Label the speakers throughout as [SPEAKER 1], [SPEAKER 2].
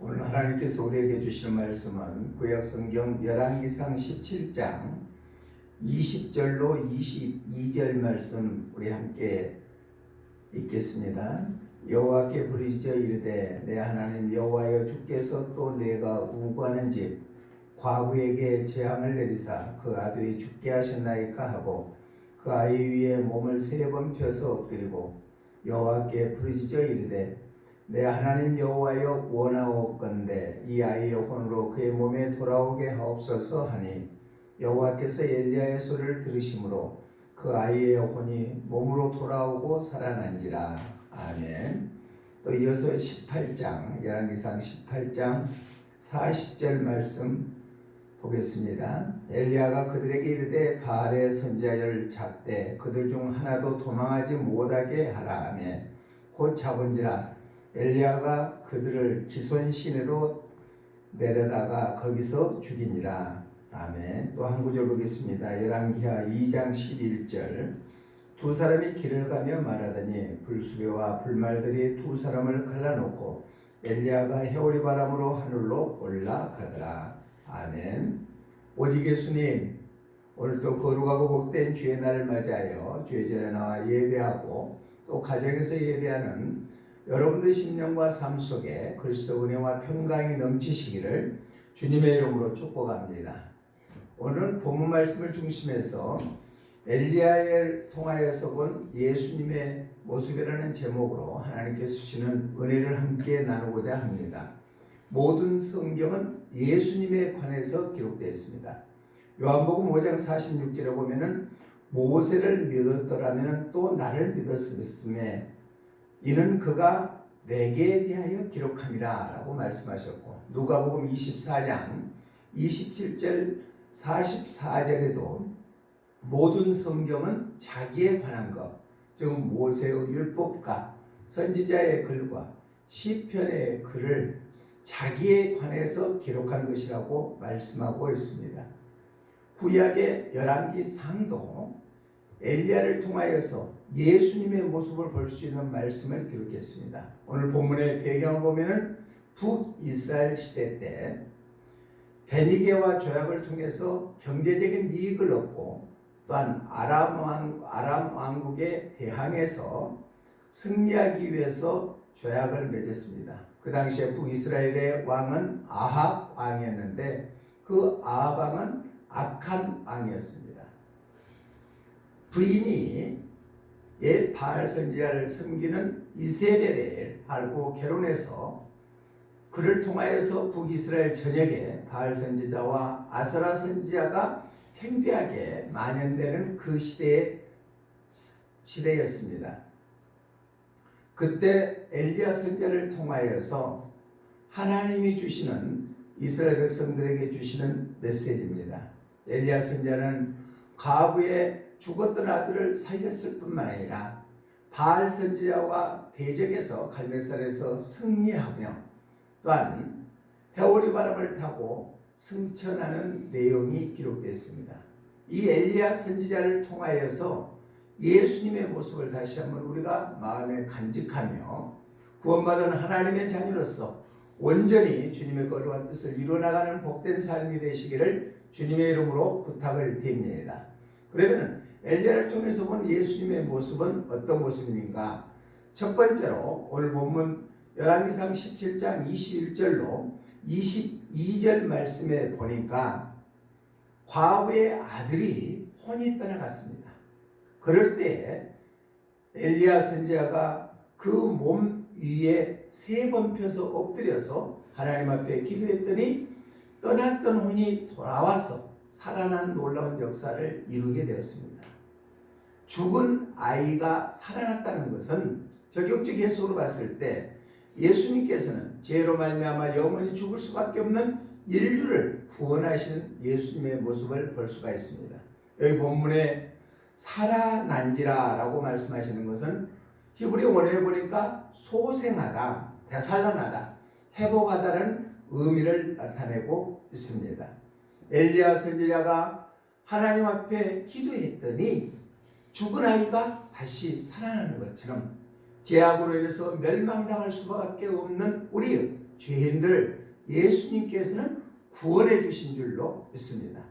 [SPEAKER 1] 오늘 하나님께서 우리에게 주시는 말씀은 구약성경 열왕기상 17장 20절로 22절 말씀 우리 함께 읽겠습니다. 여호와께 부르짖어 이르되 내 하나님 여호와여 주께서 또 내가 우구하는 집 과부에게 재앙을 내리사 그 아들이 죽게 하셨나이까 하고 그 아이 위에 몸을 3번 펴서 엎드리고 여호와께 부르짖어 이르되 내 하나님 여호와여 원하옵건대 이 아이의 혼으로 그의 몸에 돌아오게 하옵소서 하니 여호와께서 엘리야의 소리를 들으심으로 그 아이의 혼이 몸으로 돌아오고 살아난지라. 아멘. 또 이어서 18장 열왕기상 18장 40절 말씀 보겠습니다. 엘리야가 그들에게 이르되 바알의 선지자를 잡되 그들 중 하나도 도망하지 못하게 하라 하며 곧 잡은지라. 엘리야가 그들을 기손 시내로 내려다가 거기서 죽이니라. 아멘. 또 한 구절 보겠습니다. 열왕기하 2장 11절 두 사람이 길을 가며 말하더니 불수레와 불말들이 두 사람을 갈라놓고 엘리야가 해오리 바람으로 하늘로 올라가더라. 아멘. 오직 예수님 오늘도 거룩하고 복된 주의 날을 맞이하여 주의 전에 나와 예배하고 또 가정에서 예배하는 여러분들의 심령과 삶 속에 그리스도 은혜와 평강이 넘치시기를 주님의 이름으로 축복합니다. 오늘은 본문 말씀을 중심해서 엘리야를 통하여서 본 예수님의 모습이라는 제목으로 하나님께서 주시는 은혜를 함께 나누고자 합니다. 모든 성경은 예수님에 관해서 기록되어 있습니다. 요한복음 5장 46절에 보면은 모세를 믿었더라면 또 나를 믿었음에 이는 그가 내게 대하여 기록함이라 라고 말씀하셨고 누가복음 24장 27절 44절에도 모든 성경은 자기에 관한 것, 즉 모세의 율법과 선지자의 글과 시편의 글을 자기에 관해서 기록한 것이라고 말씀하고 있습니다. 구약의 열왕기상도 엘리야를 통하여서 예수님의 모습을 볼 수 있는 말씀을 기록했습니다. 오늘 본문의 배경을 보면은 북이스라엘 시대 때 베니게와 조약을 통해서 경제적인 이익을 얻고 또한 아람 왕국에 대항해서 승리하기 위해서 조약을 맺었습니다. 그 당시에 북이스라엘의 왕은 아합 왕이었는데 그 아합 왕은 악한 왕이었습니다. 부인이 옛 바알 선지자를 섬기는 이세벨을 알고 결혼해서 그를 통하여서 북이스라엘 전역에 바알 선지자와 아세라 선지자가 행대하게 만연되는 그 시대였습니다. 그때 엘리야 선지자를 통하여서 하나님이 주시는 이스라엘 백성들에게 주시는 메시지입니다. 엘리야 선지자는 과부의 죽었던 아들을 살렸을 뿐만 아니라 바알 선지자와 대적에서 갈멜산에서 승리하며 또한 해오리 바람을 타고 승천하는 내용이 기록되었습니다. 이 엘리야 선지자를 통하여서 예수님의 모습을 다시 한번 우리가 마음에 간직하며 구원받은 하나님의 자녀로서 온전히 주님의 거룩한 뜻을 이루어나가는 복된 삶이 되시기를 주님의 이름으로 부탁을 드립니다. 그러면 엘리야를 통해서 본 예수님의 모습은 어떤 모습입니까? 첫 번째로 오늘 본문 열왕기상 17장 21절로 22절 말씀에 보니까 과부의 아들이 혼이 떠나갔습니다. 그럴 때 엘리야 선지자가 그 몸 위에 3번 펴서 엎드려서 하나님 앞에 기도했더니 떠났던 혼이 돌아와서 살아난 놀라운 역사를 이루게 되었습니다. 죽은 아이가 살아났다는 것은 적용적 해석으로 봤을 때 예수님께서는 죄로 말미암아 영원히 죽을 수밖에 없는 인류를 구원하시는 예수님의 모습을 볼 수가 있습니다. 여기 본문에 살아난지라 라고 말씀하시는 것은 히브리 원어에 보니까 소생하다, 되살아나다, 회복하다는 의미를 나타내고 있습니다. 엘리야 선지자가 하나님 앞에 기도했더니 죽은 아이가 다시 살아나는 것처럼 죄악으로 인해서 멸망당할 수밖에 없는 우리 죄인들 예수님께서는 구원해 주신 줄로 믿습니다.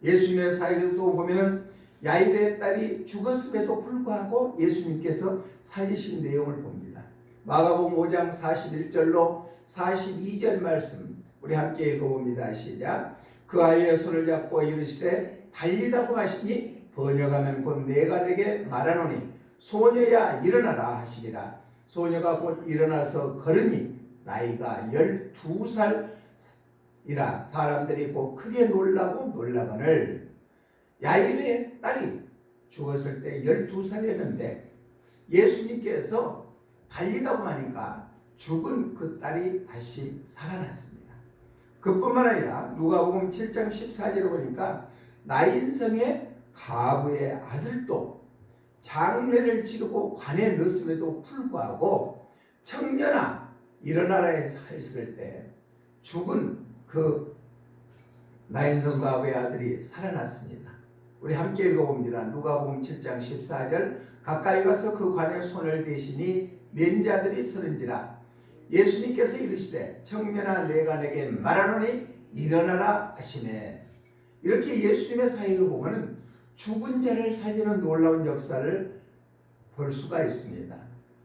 [SPEAKER 1] 예수님의 사역에도 보면 야일의 딸이 죽었음에도 불구하고 예수님께서 살리신 내용을 봅니다. 마가복음 5장 41절로 42절 말씀 우리 함께 읽어봅니다. 시작. 그 아이의 손을 잡고 이르시되 달리다고 하시니 번역하면 곧 내가 내게 말하노니 소녀야 일어나라 하시니라. 소녀가 곧 일어나서 걸으니 나이가 12살이라 사람들이 곧 크게 놀라고 놀라거늘. 야일의 딸이 죽었을 때 12살이었는데 예수님께서 달리다고 하니까 죽은 그 딸이 다시 살아났습니다. 그뿐만 아니라 누가복음 7장 14절을 보니까 나인성의 가부의 아들도 장례를 치르고 관에 넣었음에도 불구하고 청년아 일어나라 했을 때 죽은 그 나인성 가부의 아들이 살아났습니다. 우리 함께 읽어봅니다. 누가복음 7장 14절. 가까이 가서 그 관에 손을 대시니 면자들이 서는지라. 예수님께서 이르시되 청년아 내가 내게 말하노니 일어나라 하시네. 이렇게 예수님의 사역을 보면 죽은 자를 살리는 놀라운 역사를 볼 수가 있습니다.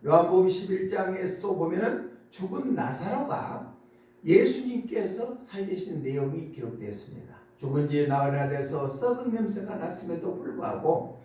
[SPEAKER 1] 요한복음 11장에서도 보면 죽은 나사로가 예수님께서 살리신 내용이 기록되어 있습니다. 죽은 지 나흘이나 돼서 썩은 냄새가 났음에도 불구하고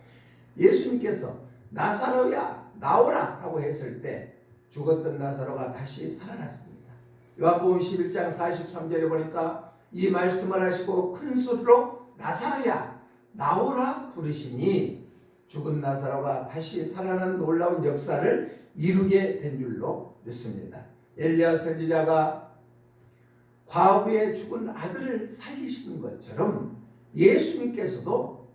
[SPEAKER 1] 예수님께서 나사로야 나오라 하고 했을 때 죽었던 나사로가 다시 살아났습니다. 요한복음 11장 43절에 보니까 이 말씀을 하시고 큰 소리로 나사로야 나오라 부르시니 죽은 나사로가 다시 살아난 놀라운 역사를 이루게 된 줄로 믿습니다. 엘리야 선지자가 과부의 죽은 아들을 살리시는 것처럼 예수님께서도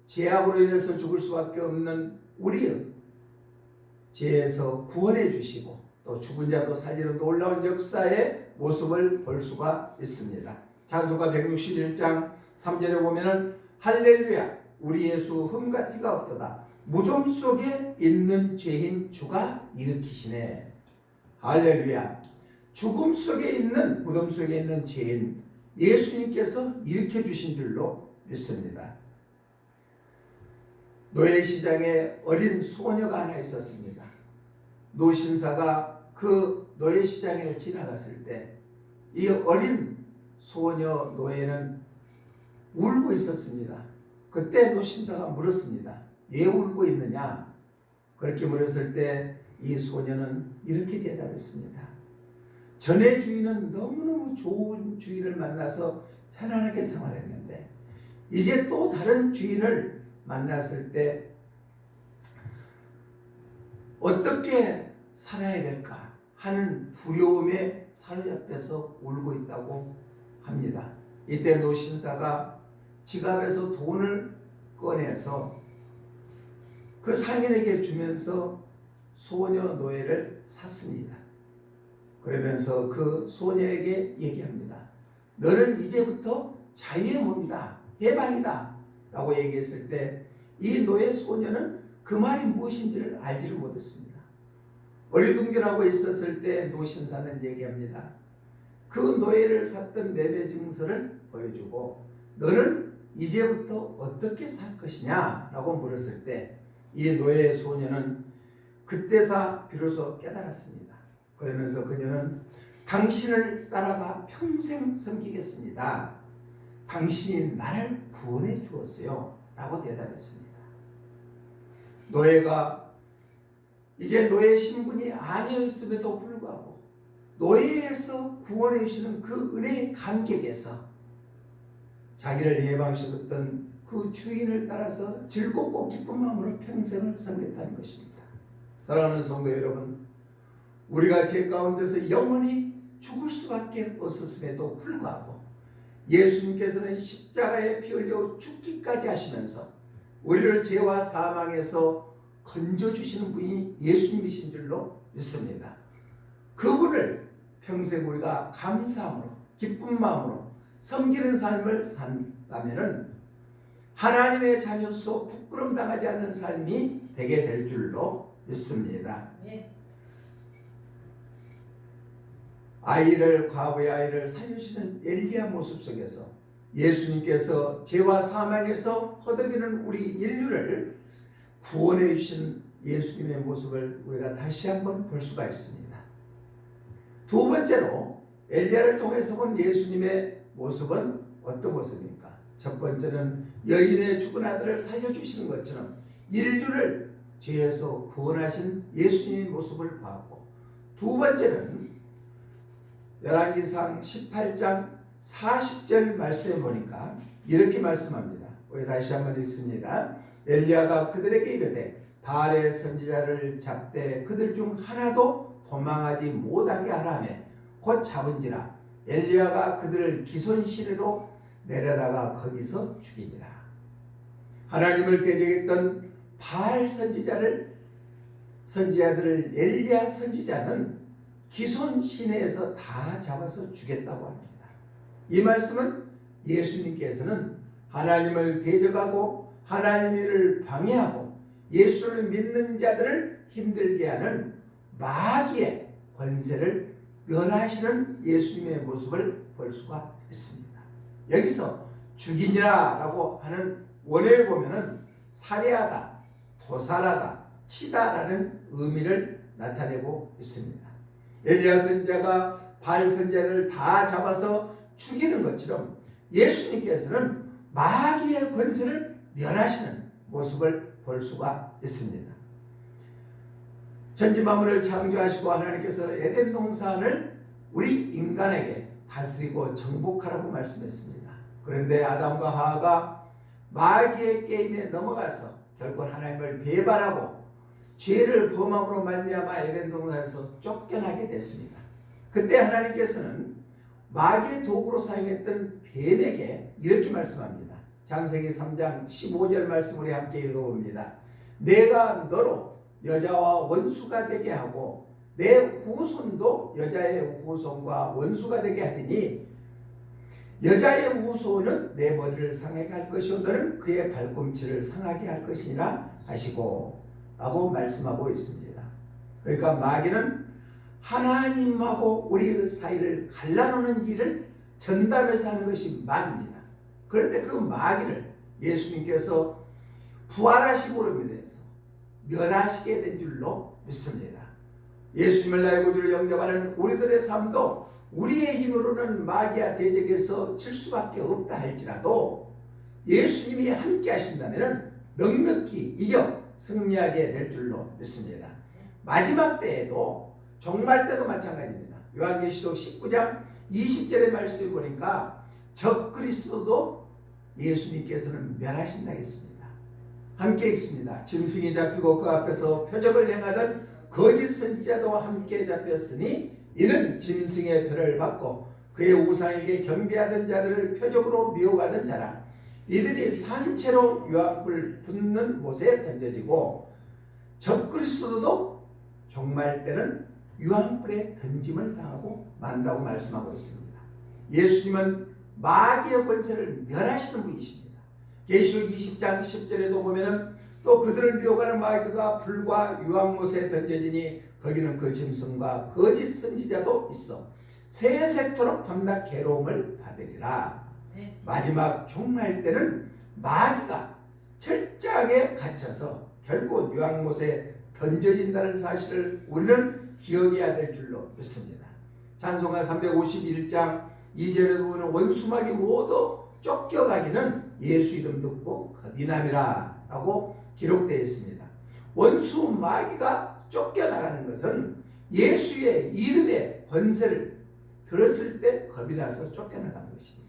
[SPEAKER 1] 죄악으로 인해서 죽을 수밖에 없는 우리의 죄에서 구원해 주시고 또 죽은 자도 살리는 놀라운 역사의 모습을 볼 수가 있습니다. 찬송가 161장 3절에 보면은 할렐루야 우리 예수 흠같이가 없도다 무덤 속에 있는 죄인 주가 일으키시네. 할렐루야. 죽음 속에 있는 무덤 속에 있는 죄인 예수님께서 일으켜 주신 줄로 믿습니다. 노예시장에 어린 소녀가 하나 있었습니다. 노신사가 그 노예시장을 지나갔을 때 이 어린 소녀 노예는 울고 있었습니다. 그때 노신사가 물었습니다. 왜 울고 있느냐? 그렇게 물었을 때 이 소녀는 이렇게 대답했습니다. 전에 주인은 너무너무 좋은 주인을 만나서 편안하게 생활했는데 이제 또 다른 주인을 만났을 때 어떻게 살아야 될까 하는 두려움에 사로잡혀서 울고 있다고 합니다. 이때 노신사가 지갑에서 돈을 꺼내서 그 상인에게 주면서 소녀 노예를 샀습니다. 그러면서 그 소녀에게 얘기합니다. 너는 이제부터 자유의 몸이다. 해방이다. 라고 얘기했을 때 이 노예 소녀는 그 말이 무엇인지를 알지를 못했습니다. 어리둥절하고 있었을 때 노신사는 얘기합니다. 그 노예를 샀던 매매 증서를 보여주고 너는 이제부터 어떻게 살 것이냐? 라고 물었을 때 이 노예 소녀는 그때서 비로소 깨달았습니다. 그러면서 그녀는 당신을 따라가 평생 섬기겠습니다. 당신이 나를 구원해 주었어요. 라고 대답했습니다. 노예가 이제 노예 신분이 아니었음에도 불구하고 노예에서 구원해 주시는 그 은혜의 감격에서 자기를 해방시켰던 그 주인을 따라서 즐겁고 기쁜 마음으로 평생을 섬겼다는 것입니다. 사랑하는 성도 여러분, 우리가 죄 가운데서 영원히 죽을 수밖에 없었음에도 불구하고 예수님께서는 십자가에 피 흘려 죽기까지 하시면서 우리를 죄와 사망에서 건져주시는 분이 예수님이신 줄로 믿습니다. 그분을 평생 우리가 감사함으로 기쁜 마음으로 섬기는 삶을 산다면 하나님의 자녀로서 부끄럼 당하지 않는 삶이 되게 될 줄로 믿습니다. 과부의 아이를 살려주시는 엘리야 모습 속에서 예수님께서 죄와 사망에서 허덕이는 우리 인류를 구원해 주신 예수님의 모습을 우리가 다시 한번 볼 수가 있습니다. 두 번째로 엘리야를 통해서 본 예수님의 모습은 어떤 모습입니까? 첫 번째는 여인의 죽은 아들을 살려주시는 것처럼 인류를 죄에서 구원하신 예수님의 모습을 보았고, 두 번째는 열왕기상 18장 40절 말씀에 보니까 이렇게 말씀합니다. 우리 다시 한번 읽습니다. 엘리야가 그들에게 이르되 바알의 선지자를 잡되 그들 중 하나도 도망하지 못하게 하라며 곧 잡은지라. 엘리야가 그들을 기손시내로 내려다가 거기서 죽이니라. 하나님을 대적했던 바알 선지자들을 엘리야 선지자는 기손 시내에서 다 잡아서 죽였다고 합니다. 이 말씀은 예수님께서는 하나님을 대적하고 하나님을 방해하고 예수를 믿는 자들을 힘들게 하는 마귀의 권세를 멸하시는 예수님의 모습을 볼 수가 있습니다. 여기서 죽이니라 라고 하는 원어에 보면은 살해하다, 도살하다, 치다라는 의미를 나타내고 있습니다. 엘리야 선지자가 바알 선지자를 다 잡아서 죽이는 것처럼 예수님께서는 마귀의 권세를 멸하시는 모습을 볼 수가 있습니다. 천지 만물을 창조하시고 하나님께서 에덴 동산을 우리 인간에게 다스리고 정복하라고 말씀했습니다. 그런데 아담과 하와가 마귀의 게임에 넘어가서 결국 하나님을 배반하고 죄를 범함으로 말미암아 에덴 동산에서 쫓겨나게 됐습니다. 그때 하나님께서는 마귀의 도구로 사용했던 뱀에게 이렇게 말씀합니다. 창세기 3장 15절 말씀 우리 함께 읽어봅니다. 내가 너로 여자와 원수가 되게 하고 내 후손도 여자의 후손과 원수가 되게 하리니 여자의 후손은 내 머리를 상하게 할 것이요 너는 그의 발꿈치를 상하게 할 것이니라 하시고 라고 말씀하고 있습니다. 그러니까 마귀는 하나님하고 우리 사이를 갈라놓는 일을 전담해서 하는 것이 마귀입니다. 그런데 그 마귀를 예수님께서 부활하심으로 인해서 멸하시게 된 줄로 믿습니다. 예수님을 나의 구주로 영접하는 우리들의 삶도 우리의 힘으로는 마귀와 대적에서 질 수밖에 없다 할지라도 예수님이 함께 하신다면 넉넉히 이겨 승리하게 될 줄로 믿습니다. 마지막 때에도 종말 때도 마찬가지입니다. 요한계시록 19장 20절의 말씀을 보니까 적 그리스도도 예수님께서는 멸하신다 했습니다. 함께 읽습니다. 짐승이 잡히고 그 앞에서 표적을 행하던 거짓 선지자도 함께 잡혔으니 이는 짐승의 표를 받고 그의 우상에게 경배하던 자들을 표적으로 미혹하던 자라. 이들이 산채로 유황불 붙는 못에 던져지고 적 그리스도도 종말 때는 유황불에 던짐을 당하고 만다고 말씀하고 있습니다. 예수님은 마귀의 권세를 멸하시는 분이십니다. 계시록 20장 10절에도 보면은 또 그들을 미혹하는 마귀가 불과 유황못에 던져지니 거기는 그 짐승과 거짓 선지자도 있어 세세토록 밤낮 괴로움을 받으리라. 마지막 종말 때는 마귀가 철저하게 갇혀서 결국 유황못에 던져진다는 사실을 우리는 기억해야 될 줄로 믿습니다. 찬송가 351장 2절에 보면 원수마귀 모두 쫓겨가기는 예수 이름 듣고 거디남이라 라고 기록되어 있습니다. 원수 마귀가 쫓겨나가는 것은 예수의 이름의 권세를 들었을 때 겁이 나서 쫓겨나가는 것입니다.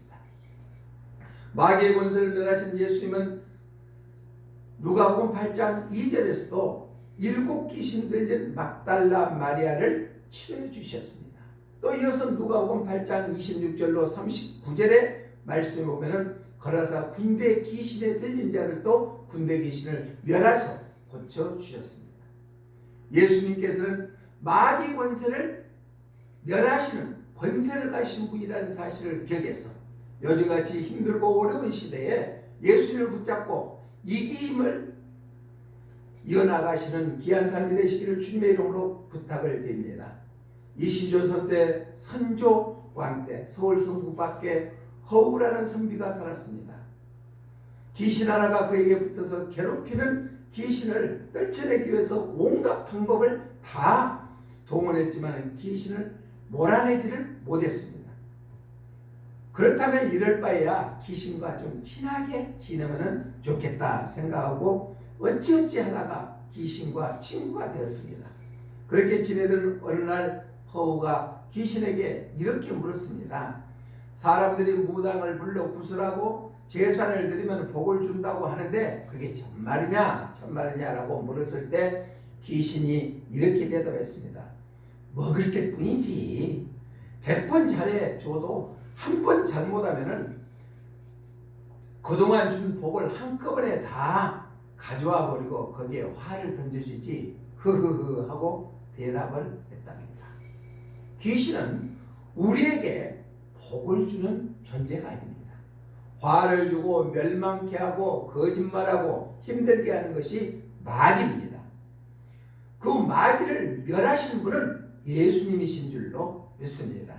[SPEAKER 1] 마귀의 권세를 멸하신 예수님은 누가복음 8장 2절에서도 7 귀신 들린 막달라 마리아를 치료해 주셨습니다. 또 이어서 누가복음 8장 26절로 39절의 말씀에 보면은 걸어서 군대 귀신에 들린 자들도 군대 귀신을 멸하셔 고쳐 주셨습니다. 예수님께서는 마귀 권세를 멸하시는 권세를 가신 분이라는 사실을 기억해서 요즘같이 힘들고 어려운 시대에 예수님을 붙잡고 이김을 이어나가시는 귀한 삶이 되시기를 주님의 이름으로 부탁을 드립니다. 이시조선 때 선조 왕 때 서울 성북 밖에 허우라는 선비가 살았습니다. 귀신 하나가 그에게 붙어서 괴롭히는 귀신을 떨쳐내기 위해서 온갖 방법을 다 동원했지만 귀신을 몰아내지를 못했습니다. 그렇다면 이럴 바에야 귀신과 좀 친하게 지내면 좋겠다 생각하고 어찌어찌 하다가 귀신과 친구가 되었습니다. 그렇게 지내던 어느 날 허우가 귀신에게 이렇게 물었습니다. 사람들이 무당을 불러 구슬하고 제사를 드리면 복을 준다고 하는데 그게 정말이냐 라고 물었을 때 귀신이 이렇게 대답했습니다. 먹을 때 뿐이지 100번 잘해줘도 한 번 잘못하면은 그동안 준 복을 한꺼번에 다 가져와 버리고 거기에 화를 던져주지 흐흐흐 하고 대답을 했답니다. 귀신은 우리에게 복을 주는 존재가 아닙니다. 화를 주고 멸망케 하고 거짓말하고 힘들게 하는 것이 마귀입니다. 그 마귀를 멸하신 분은 예수님이신 줄로 믿습니다.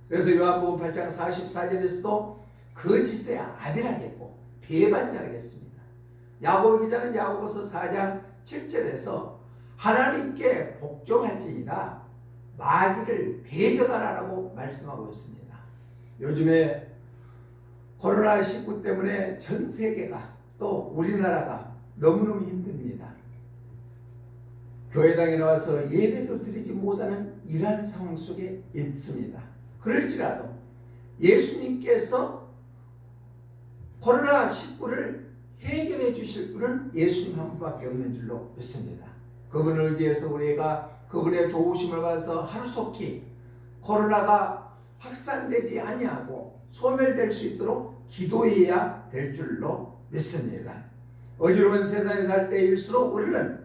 [SPEAKER 1] 그래서 요한복음 8장 44절에서도 거짓의 아비라겠고 배반자라겠습니다. 야고보 기자는 야고보서 4장 7절에서 하나님께 복종할지니라 마귀를 대적하라고 말씀하고 있습니다. 요즘에 코로나19 때문에 전 세계가 또 우리나라가 너무너무 힘듭니다. 교회당에 나와서 예배도 드리지 못하는 이러한 상황 속에 있습니다. 그럴지라도 예수님께서 코로나19를 해결해 주실 분은 예수님 한 분밖에 없는 줄로 믿습니다. 그분을 의지해서 우리가 그분의 도우심을 받아서 하루속히 코로나가 확산되지 아니하고 소멸될 수 있도록 기도해야 될 줄로 믿습니다. 어지러운 세상에 살 때일수록 우리는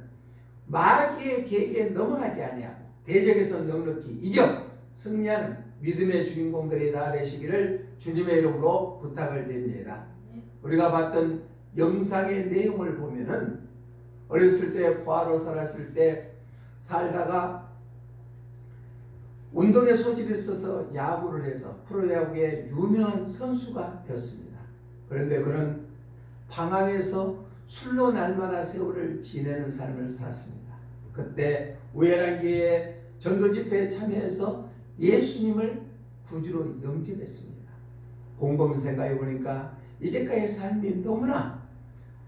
[SPEAKER 1] 마귀의 계기에 넘어가지 아니하고 대적에서 넉넉히 이겨 승리하는 믿음의 주인공들이 다 되시기를 주님의 이름으로 부탁을 드립니다. 우리가 봤던 영상의 내용을 보면은 어렸을 때 포화로 살았을 때 살다가 운동에 소질이 있어서 야구를 해서 프로야구의 유명한 선수가 되었습니다. 그런데 그는 방황에서 술로 날마다 세월을 지내는 삶을 살았습니다. 그때 우연한 기회에 전도 집회에 참여해서 예수님을 구주로 영접했습니다. 곰곰이 생각해 보니까 이제까지의 삶이 너무나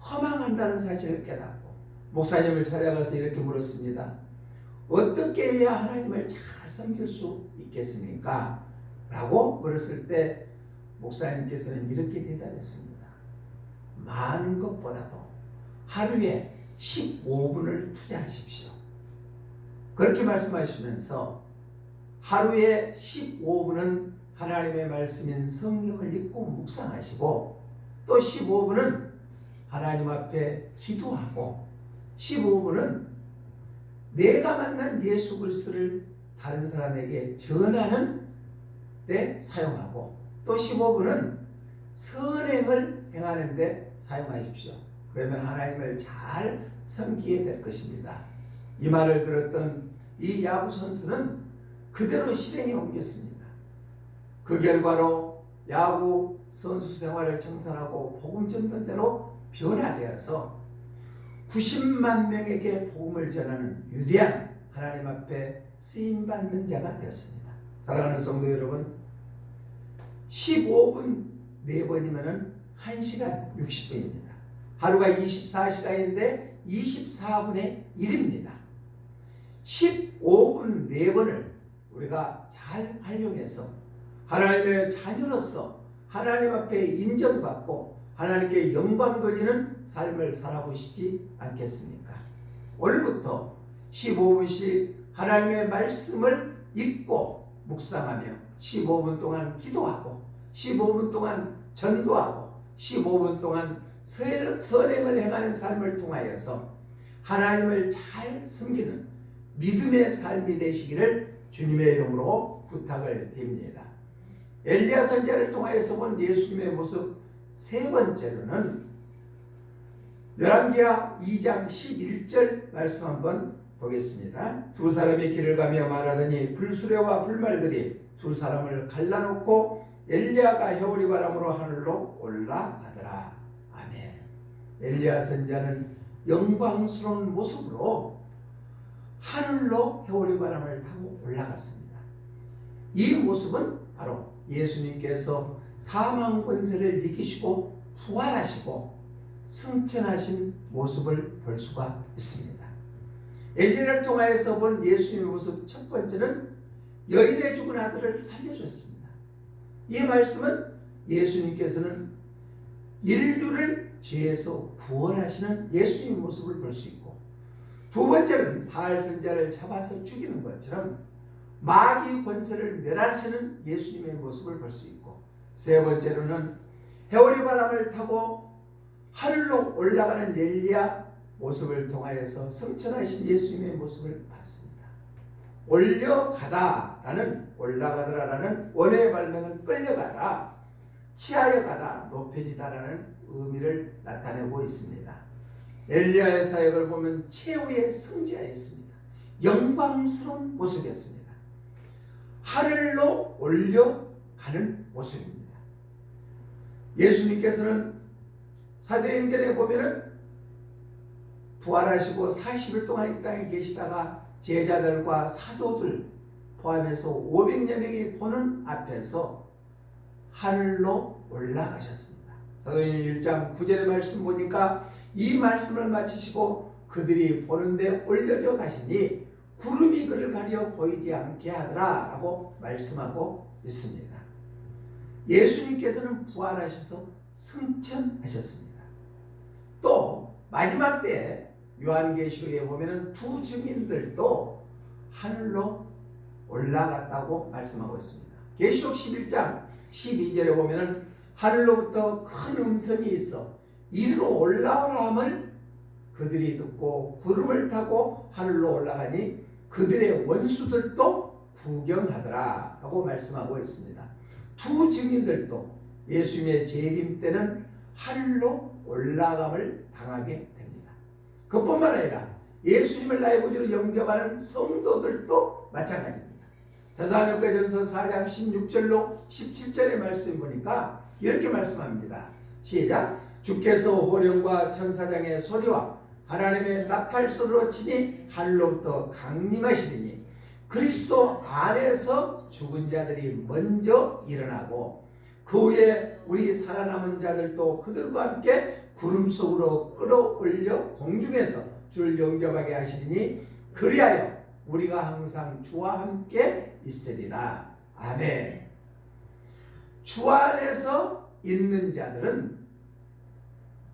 [SPEAKER 1] 허망한다는 사실을 깨닫고 목사님을 찾아가서 이렇게 물었습니다. 어떻게 해야 하나님을 잘 섬길 수 있겠습니까? 라고 물었을 때 목사님께서는 이렇게 대답했습니다. 많은 것보다도 하루에 15분을 투자하십시오. 그렇게 말씀하시면서 하루에 15분은 하나님의 말씀인 성경을 읽고 묵상하시고 또 15분은 하나님 앞에 기도하고 15분은 내가 만난 예수 그리스도를 다른 사람에게 전하는 데 사용하고 또 15분은 선행을 행하는 데 사용하십시오. 그러면 하나님을 잘 섬기게 될 것입니다. 이 말을 들었던 이 야구 선수는 그대로 실행에 옮겼습니다. 그 결과로 야구 선수 생활을 청산하고 복음 전도자로 변화되어서 90만 명에게 복음을 전하는 위대한 하나님 앞에 쓰임받는 자가 되었습니다. 사랑하는 성도 여러분, 15분 4번이면 1시간 60분입니다. 하루가 24시간인데 24분의 1입니다. 15분 4번을 우리가 잘 활용해서 하나님의 자녀로서 하나님 앞에 인정받고 하나님께 영광 돌리는 삶을 살아보시지 않겠습니까? 오늘부터 15분씩 하나님의 말씀을 읽고 묵상하며 15분 동안 기도하고 15분 동안 전도하고 15분 동안 선행을 행하는 삶을 통하여서 하나님을 잘 섬기는 믿음의 삶이 되시기를 주님의 이름으로 부탁을 드립니다. 엘리야 선지자를 통하여서 본 예수님의 모습 세 번째로는 열왕기하 2장 11절 말씀 한번 보겠습니다. 두 사람이 길을 가며 말하더니 불수레와 불말들이 두 사람을 갈라놓고 엘리야가 해오리 바람으로 하늘로 올라가더라. 아멘. 엘리야 선지자는 영광스러운 모습으로 하늘로 해오리 바람을 타고 올라갔습니다. 이 모습은 바로 예수님께서 사망 권세를 이기시고 부활하시고 승천하신 모습을 볼 수가 있습니다. 엘리야를 통하여서 본 예수님의 모습 첫 번째는 여인의 죽은 아들을 살려줬습니다. 이 말씀은 예수님께서는 인류를 죄에서 구원하시는 예수님의 모습을 볼 수 있고, 두 번째는 바알 선지자를 잡아서 죽이는 것처럼 마귀 권세를 멸하시는 예수님의 모습을 볼 수 있고, 세 번째로는 해오리 바람을 타고 하늘로 올라가는 엘리야 모습을 통하여서 승천하신 예수님의 모습을 봤습니다. 올려가다라는, 올라가더라라는 원어의 발명은 끌려가다, 치하여 가다, 높여지다라는 의미를 나타내고 있습니다. 엘리야의 사역을 보면 최후의 승자였습니다. 영광스러운 모습이었습니다. 하늘로 올려가는 모습입니다. 예수님께서는 사도행전에 보면은 부활하시고 40일 동안 이 땅에 계시다가 제자들과 사도들 포함해서 500여 명이 보는 앞에서 하늘로 올라가셨습니다. 사도행전 1장 9절의 말씀 보니까 이 말씀을 마치시고 그들이 보는데 올려져 가시니 구름이 그를 가려 보이지 않게 하더라 라고 말씀하고 있습니다. 예수님께서는 부활하셔서 승천하셨습니다. 또 마지막 때에 요한계시록에 보면은 두 증인들도 하늘로 올라갔다고 말씀하고 있습니다. 계시록 11장 12절에 보면은 하늘로부터 큰 음성이 있어 이리로 올라오라 함을 그들이 듣고 구름을 타고 하늘로 올라가니 그들의 원수들도 구경하더라 라고 말씀하고 있습니다. 두 증인들도 예수님의 재림 때는 하늘로 올라감을 당하게 됩니다. 그뿐만 아니라 예수님을 나의 구주로 영접하는 성도들도 마찬가지입니다. 데살로니가전서 4장 16절로 17절의 말씀 보니까 이렇게 말씀합니다. 시작. 주께서 호령과 천사장의 소리와 하나님의 나팔 소리로 치니 하늘로부터 강림하시리니 그리스도 안에서 죽은 자들이 먼저 일어나고 그 후에 우리 살아남은 자들도 그들과 함께 구름 속으로 끌어올려 공중에서 주를 영접하게 하시리니 그리하여 우리가 항상 주와 함께 있으리라. 아멘. 주 안에서 있는 자들은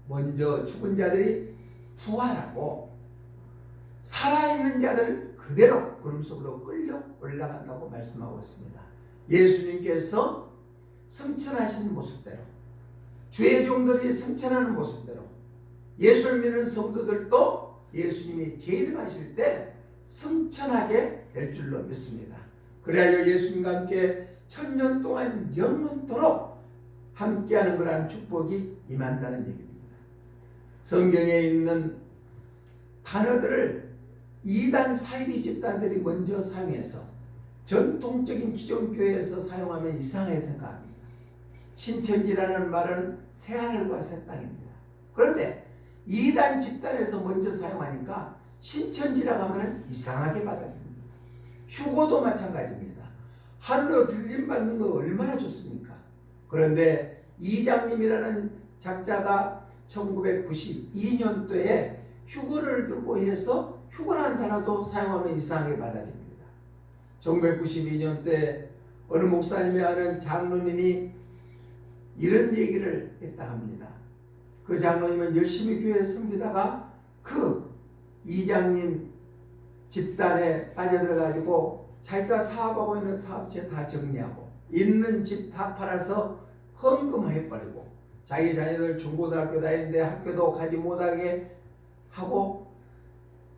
[SPEAKER 1] 먼저 죽은 자들이 부활하고 살아있는 자들은 그대로 구름 속으로 끌려 올라간다고 말씀하고 있습니다. 예수님께서 승천하신 모습대로, 주의 종들이 승천하는 모습대로 예수를 믿는 성도들도 예수님이 재림하실 때 승천하게 될 줄로 믿습니다. 그래야 예수님과 함께 천년 동안 영원토록 함께하는 그러한 축복이 임한다는 얘기입니다. 성경에 있는 단어들을 이단 사이비 집단들이 먼저 사용해서 전통적인 기존 교회에서 사용하면 이상하게 생각합니다. 신천지라는 말은 새하늘과 새 땅입니다. 그런데 이단 집단에서 먼저 사용하니까 신천지라고 하면 이상하게 받아들입니다. 휴고도 마찬가지입니다. 하늘로 들림받는 거 얼마나 좋습니까? 그런데 이장님이라는 작자가 1992년도에 휴거를 들고 해서 휴거라는 단어도 사용하면 이상하게 받아들입니다. 1992년 때 어느 목사님이 아는 장로님이 이런 얘기를 했다 합니다. 그 장로님은 열심히 교회에 섬기다가 그 이장님 집단에 빠져들어가지고 자기가 사업하고 있는 사업체 다 정리하고 있는 집 다 팔아서 헌금해버리고 자기 자녀들 중고등학교 다니는데 학교도 가지 못하게 하고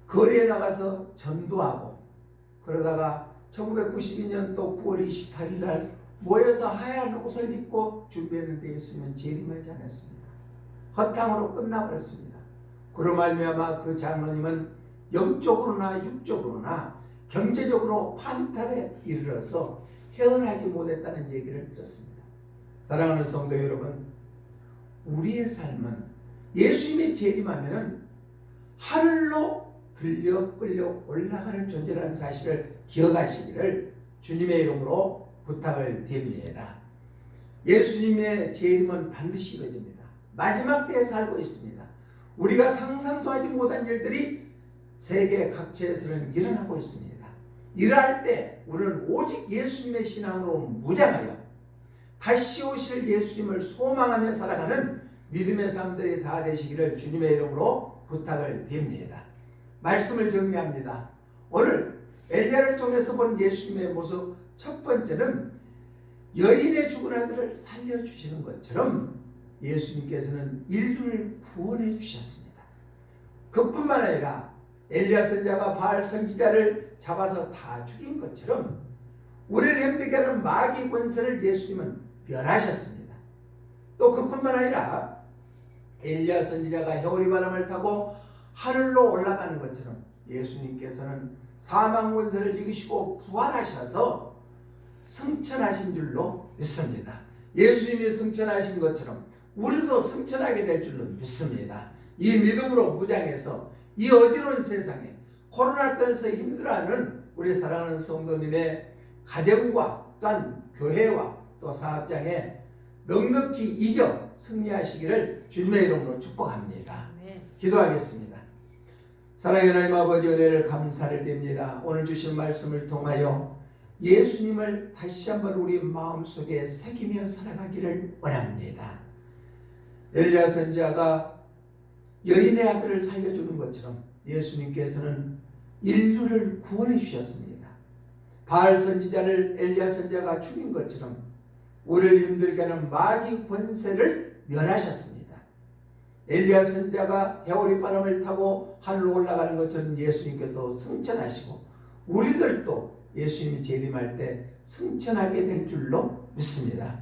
[SPEAKER 1] 거리에 나가서 전도하고 그러다가 1992년도 9월 28일 날 모여서 하얀 옷을 입고 준비했는데 예수님은 재림하지 않았습니다. 허탕으로 끝나버렸습니다. 그로 말미암아 그 장로님은 영적으로나 육적으로나 경제적으로 판탈에 이르러서 헤어나지 못했다는 얘기를 들었습니다. 사랑하는 성도 여러분, 우리의 삶은 예수님의 재림하면은 하늘로 들려 끌려 올라가는 존재라는 사실을 기억하시기를 주님의 이름으로 부탁을 드립니다. 예수님의 재림은 반드시 이루어집니다. 마지막 때에 살고 있습니다. 우리가 상상도 하지 못한 일들이 세계 각지에서는 일어나고 있습니다. 이러할 때 우리는 오직 예수님의 신앙으로 무장하여 다시 오실 예수님을 소망하며 살아가는 믿음의 삶들이 다 되시기를 주님의 이름으로 부탁을 드립니다. 말씀을 정리합니다. 오늘 엘리야를 통해서 본 예수님의 모습, 첫 번째는 여인의 죽은 아들을 살려주시는 것처럼 예수님께서는 인류를 구원해 주셨습니다. 그뿐만 아니라 엘리야 선지자가 바알 선지자를 잡아서 다 죽인 것처럼 우리를 힘들게 하는 마귀 권세를 예수님은 멸하셨습니다. 또 그뿐만 아니라 엘리야 선지자가 해오리 바람을 타고 하늘로 올라가는 것처럼 예수님께서는 사망 권세를 이기시고 부활하셔서 승천하신 줄로 믿습니다. 예수님이 승천하신 것처럼 우리도 승천하게 될 줄로 믿습니다. 이 믿음으로 무장해서 이 어지러운 세상에 코로나 때에서 힘들어하는 우리 사랑하는 성도님의 가정과 또한 교회와 또 사업장에 넉넉히 이겨 승리하시기를 주님의 이름으로 축복합니다. 기도하겠습니다. 사랑의 하나님 아버지, 은혜를 감사를 드립니다. 오늘 주신 말씀을 통하여 예수님을 다시 한번 우리 마음속에 새기며 살아가기를 원합니다. 엘리야 선지자가 여인의 아들을 살려주는 것처럼 예수님께서는 인류를 구원해 주셨습니다. 바알 선지자를 엘리야 선지자가 죽인 것처럼 우리를 힘들게 하는 마귀 권세를 멸하셨습니다. 엘리야 선지자가 해오리 바람을 타고 하늘로 올라가는 것처럼 예수님께서 승천하시고 우리들도 예수님이 재림할 때 승천하게 될 줄로 믿습니다.